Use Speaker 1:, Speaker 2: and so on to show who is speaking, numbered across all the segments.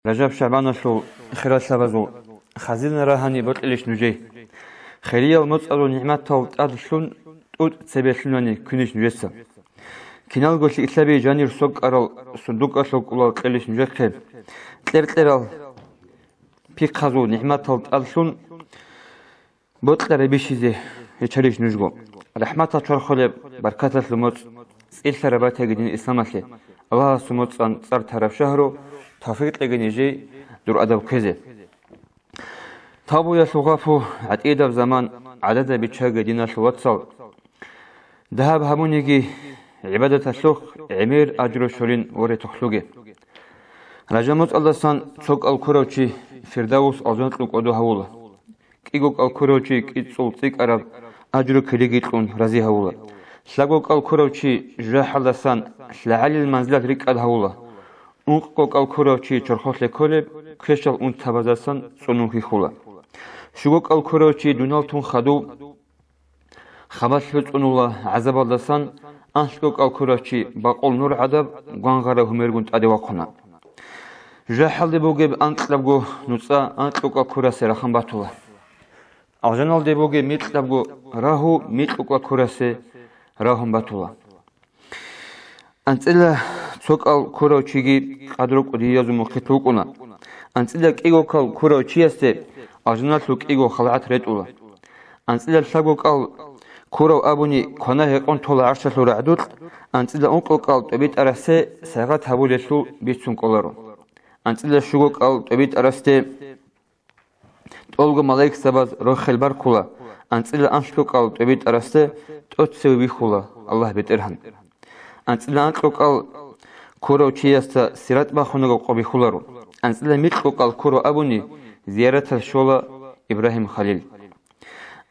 Speaker 1: رجب شعبان شو خير سبزو خزين راهني بطلش نجي خيريا المسألة نعمة توت أدلون تود سبيشلوني كنيش نجسا كنال قلت إسلامي جانير سوق أرال صندوق أسوق ولا تلش نجي خير تلرال بيك خزو نعمة توت أدلون بطل ربيشيزي يشريش نجو رحمة تشر خلب بركة الموت إلى رباطة جدين إسلامه الله سموت عن صار طرف شهره توفيق لجنيجي دور أدب كذا تابو يسوقفو عتيدة في زمان عدد بيتشاق دينا الواتساب ذهب همونيجي عبادة السوق عمير أجر شورين وري تخلوجي رجمت الله سان سوق الكروشي فردوس أزنت لك أدو هولا كيجوك الكروشي كيتسول تيك أرب أجر كليجيتون رزي هولا سلاجوك الكروشي جرح الله سان سلعلي المنزلات ريك أد هولا أنقوك الكروشي ترخص لكولب كشل أنت تبازسان صنوخي خولا شوك الكروشي دونالتون خدو خباش فتنولا عذاب الله سان أنشكوك الكروشي باقول نور عذاب غانغارا هميرغونت أدي وقنا جحل دي بوغي أنتلبغو نوصا أنتلوك الكروسي رخم باتولا أغجنال دي بوغي ميتلبغو راهو ميتلوك الكروسي راهم باتولا أنتلا سوق الكروشيجي قدروك وديازو مخيطلوكونا أنتلا كيغوك الكروشيستي أغجنال سوق إيغو خلعت ريتولا أنتلا ساقوك الكرو أبوني كنا هيقون طول عرشة رعدود أنتلا أنقوك الطبيت أرسي سيغات هبوليسو بيتسون كولارو أنتلا شوقوك الطبيت أرسي تولغو ملايك سباز روخ الباركولا أنتلا أنشكوك الطبيت أرسي توتسيو بيخولا الله بيترهن أنتلا أنقوك الكرو چياستا سيرات باخونغو قوبي خولارو أنتلا ميتقوك الكرو أبوني زيارة الشولا إبراهيم خليل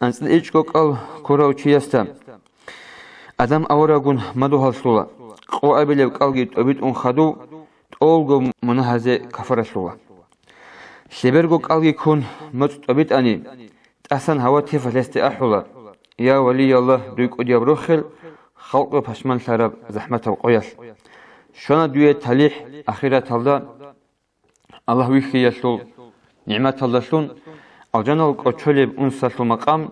Speaker 1: أنتلا إيشكوك الكرو چياستا أدم أوراغون مدو هالسولا قو أبيليو قلقي طبيت أنخدو تولغو منهزي كفر سولا سيبرغو قلقي كون مت طبيت أني تأسن هواتي فلستي أحولا يا ولي الله دويك أدياب روخل خلق پشمان سرب زحمت وقياس شونا دوية تليح أخيرا تلدا الله ويخي يسول نعمت الله سون أغجانا وقوشوليب أنساسو مقام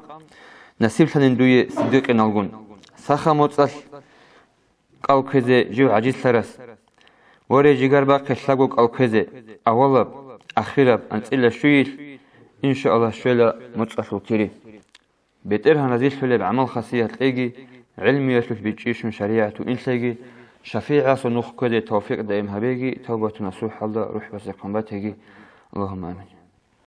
Speaker 1: نسيب سنين دوية صديق نالغون ساخا موتصال قاو كزي جو عجيز سرس وري جيگر باقي ساقو قاو كزي أولب أخيرا أنتإلا شويل إن شاء الله شويلا موتصال تيري بيترها نزيل شويل بعمل خاصية تلاقي علمي يسلف بيتشيش من شريعة إنساجي شفيعة صنوخ كده توفيق دائم هبيجي توبة نصوح الله روح بس قنباتهجي اللهم آمين